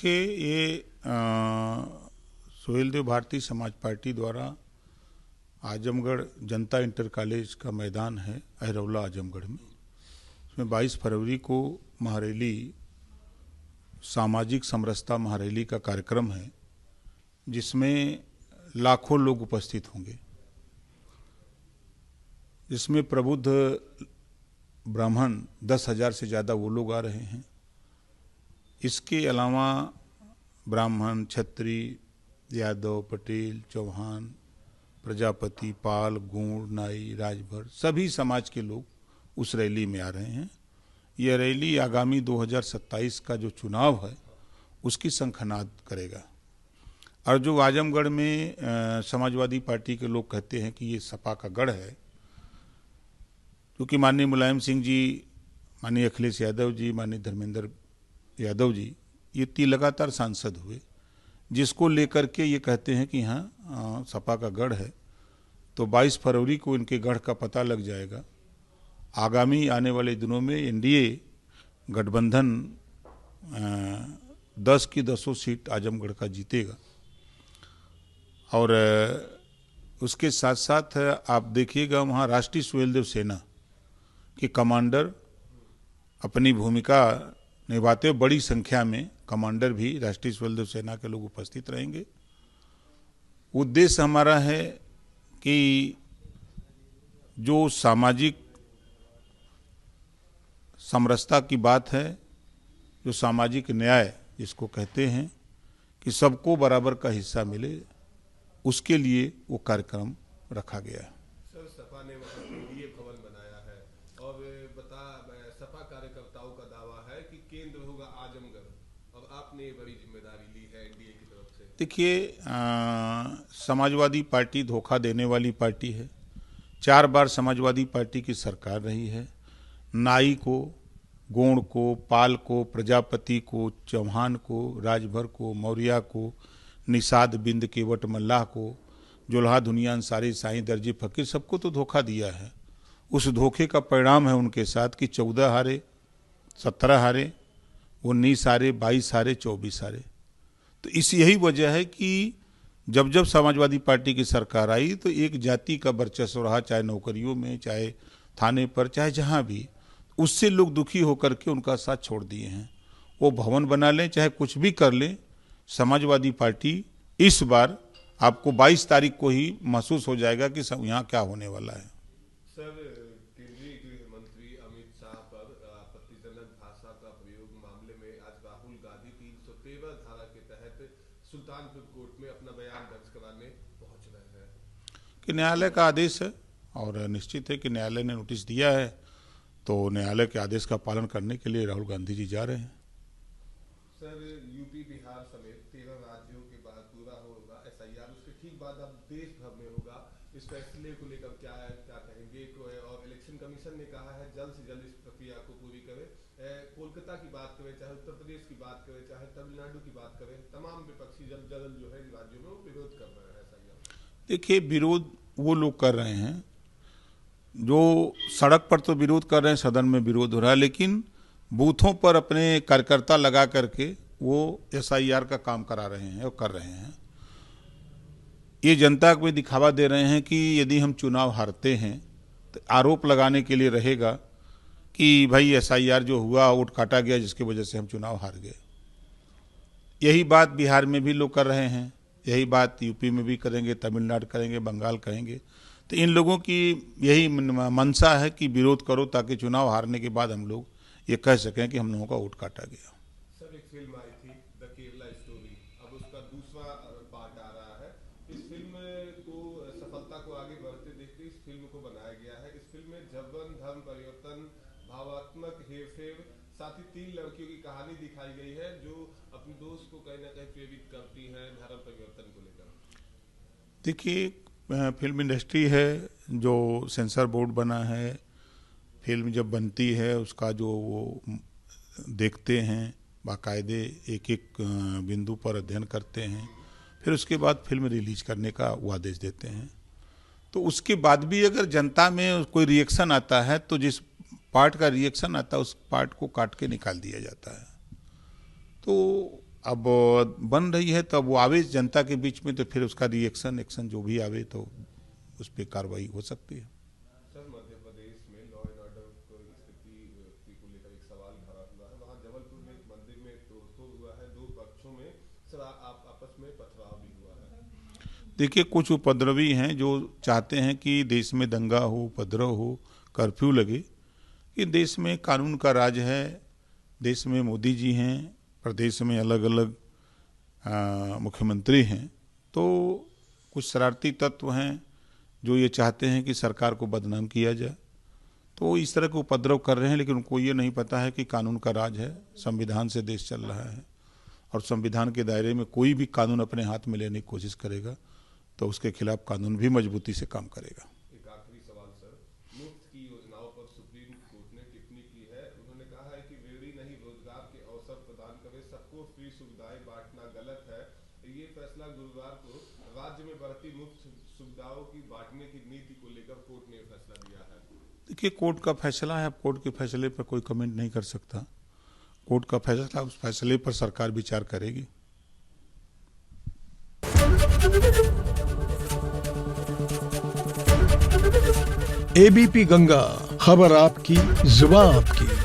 देखिए, ये सुहेलदेव भारतीय समाज पार्टी द्वारा आजमगढ़ जनता इंटर कॉलेज का मैदान है अहरौला आजमगढ़ में, उसमें 22 फरवरी को महारैली, सामाजिक समरसता महारैली का कार्यक्रम है, जिसमें लाखों लोग उपस्थित होंगे, जिसमें प्रबुद्ध ब्राह्मण 10,000 से ज़्यादा वो लोग आ रहे हैं। इसके अलावा ब्राह्मण, क्षत्रिय, यादव, पटेल, चौहान, प्रजापति, पाल, गौड़, नाई, राजभर सभी समाज के लोग उस रैली में आ रहे हैं। यह रैली आगामी 2027 का जो चुनाव है उसकी शंखनाद करेगा। और जो आजमगढ़ में समाजवादी पार्टी के लोग कहते हैं कि ये सपा का गढ़ है, क्योंकि माननीय मुलायम सिंह जी, माननीय अखिलेश यादव जी, माननीय धर्मेंद्र यादव जी ये 3 लगातार सांसद हुए, जिसको लेकर के ये कहते हैं कि हाँ सपा का गढ़ है। तो 22 फरवरी को इनके गढ़ का पता लग जाएगा। आगामी आने वाले दिनों में एनडीए गठबंधन 10 की 10 सीट आजमगढ़ का जीतेगा। और उसके साथ साथ आप देखिएगा वहाँ राष्ट्रीय सुहेलदेव सेना के कमांडर अपनी भूमिका निभाते हुए बड़ी संख्या में कमांडर भी राष्ट्रीय सुहेलदेव सेना के लोग उपस्थित रहेंगे। उद्देश्य हमारा है कि जो सामाजिक समरसता की बात है, जो सामाजिक न्याय जिसको कहते हैं कि सबको बराबर का हिस्सा मिले, उसके लिए वो कार्यक्रम रखा गया है। सर, सपा ने वहाँ एनडीए भवन बनाया है और सपा कार्यकर्ताओं का दावा है कि केंद्र होगा आजमगढ़, और आपने बड़ी जिम्मेदारी ली है एनडीए की तरफ से। देखिए, समाजवादी पार्टी धोखा देने वाली पार्टी है। 4 बार समाजवादी पार्टी की सरकार रही है। नाई को, गौड़ को, पाल को, प्रजापति को, चौहान को, राजभर को, मौर्या को, निषाद, बिंद, केवट, मल्लाह को, जोल्हा, धुनिया, अंसारी, साईं, दर्जी, फकीर सबको तो धोखा दिया है। उस धोखे का परिणाम है उनके साथ कि 14 हारे, 17 हारे, 19 हारे, 22 हारे, 24 हारे। तो इस यही वजह है कि जब जब समाजवादी पार्टी की सरकार आई तो एक जाति का वर्चस्व रहा, चाहे नौकरियों में, चाहे थाने पर, चाहे जहाँ भी, उससे लोग दुखी होकर के उनका साथ छोड़ दिए हैं। वो भवन बना लें चाहे कुछ भी कर लें, समाजवादी पार्टी इस बार आपको 22 तारीख को ही महसूस हो जाएगा कि यहाँ क्या होने वाला है। सर, केंद्रीय गृह मंत्री अमित शाह पर आपत्तिजनक भाषा का प्रयोग मामले में आज राहुल गांधी 313 धारा के तहत सुल्तानपुर कोर्ट में अपना बयान दर्ज कराने पहुंच रहे हैं कि न्यायालय का आदेश है और निश्चित है कि न्यायालय ने नोटिस दिया है, तो न्यायालय के आदेश का पालन करने के लिए राहुल गांधी जी जा रहे हैं। सर, यूपी, बिहार समेत 13 राज्यों के बाद पूरा होगा एसआईआर, उसके ठीक बाद अब देश भर में होगा। इस फैसले को लेकर क्या कहेंगे? और इलेक्शन कमीशन ने कहा है जल्द से जल्द इस प्रक्रिया को पूरी करे। कोलकाता की बात करें, चाहे उत्तर प्रदेश की बात करें, चाहे तमिलनाडु की बात करें, तमाम विपक्षी जल्द जो है इन राज्यों में वो विरोध कर रहे हैं एसआईआर। देखिए, विरोध वो लोग कर रहे हैं जो सड़क पर तो विरोध कर रहे हैं, सदन में विरोध हो रहा है, लेकिन बूथों पर अपने कार्यकर्ता लगा करके वो एसआईआर का काम करा रहे हैं और कर रहे हैं। ये जनता को दिखावा दे रहे हैं कि यदि हम चुनाव हारते हैं तो आरोप लगाने के लिए रहेगा कि भाई एसआईआर जो हुआ, वोट काटा गया, जिसकी वजह से हम चुनाव हार गए। यही बात बिहार में भी लोग कर रहे हैं, यही बात यूपी में भी करेंगे, तमिलनाडु करेंगे, बंगाल करेंगे। तो इन लोगों की यही मंशा है कि विरोध करो ताकि चुनाव हारने के बाद हम लोग ये कह सकें कि हम लोगों का वोट काटा गया। सर, एक फिल्म आई थी द केरला स्टोरी, अब उसका दूसरा पार्ट आ रहा है। इस फिल्म को सफलता को आगे बढ़ते देखते इस फिल्म को बनाया गया है। इस फिल्म में जबरन, धर्म परिवर्तन, भावात्मक हेरफेर, साथ ही 3 लड़कियों की कहानी दिखाई गई है जो अपने दोस्त को कहीं ना कहीं प्रेरित करती हैं धर्म परिवर्तन को लेकर। देखिए, फिल्म इंडस्ट्री है, जो सेंसर बोर्ड बना है, फिल्म जब बनती है उसका जो वो देखते हैं, बाकायदे एक एक बिंदु पर अध्ययन करते हैं, फिर उसके बाद फिल्म रिलीज करने का वो आदेश देते हैं। तो उसके बाद भी अगर जनता में कोई रिएक्शन आता है तो जिस पार्ट का रिएक्शन आता है उस पार्ट को काट के निकाल दिया जाता है। तो अब बन रही है तो अब वो आवे जनता के बीच में, तो फिर उसका एक्शन जो भी आवे तो उस पर कार्रवाई हो सकती है। सर, मध्य प्रदेश में लॉ एंड ऑर्डर स्थिति को लेकर एक सवाल खड़ा हुआ है। वहाँ जबलपुर में एक मंदिर में तोड़फोड़ हुआ है, दो पक्षों में सर आपस में पथराव भी हुआ है। देखिए, कुछ उपद्रवी हैं जो चाहते हैं कि देश में दंगा हो, उपद्रव हो, कर्फ्यू लगे। कि देश में कानून का राज है, देश में मोदी जी हैं, प्रदेश में अलग अलग मुख्यमंत्री हैं, तो कुछ शरारती तत्व हैं जो ये चाहते हैं कि सरकार को बदनाम किया जाए, तो इस तरह के उपद्रव कर रहे हैं। लेकिन उनको ये नहीं पता है कि कानून का राज है, संविधान से देश चल रहा है, और संविधान के दायरे में कोई भी कानून अपने हाथ में लेने की कोशिश करेगा तो उसके खिलाफ कानून भी मजबूती से काम करेगा। एक आखिरी सवाल सर, मुफ्त की योजनाओं पर सुप्रीम कोर्ट ने टिप्पणी की है। उन्होंने कहा है कि वेड़ी नहीं रोजगार के अवसर प्रदान करे, सबको फ्री सुविधाएं बांटना गलत है। ये फैसला गुरुवार को राज्य में बढ़ती मुफ्त सुविधाओं की बांटने की नीति को लेकर कोर्ट ने फैसला दिया है। देखिए, कोर्ट का फैसला है, अब कोर्ट के फैसले पर कोई कमेंट नहीं कर सकता। कोर्ट का फैसला, उस फैसले पर सरकार विचार करेगी। एबीपी गंगा, खबर आपकी, जुबान आपकी।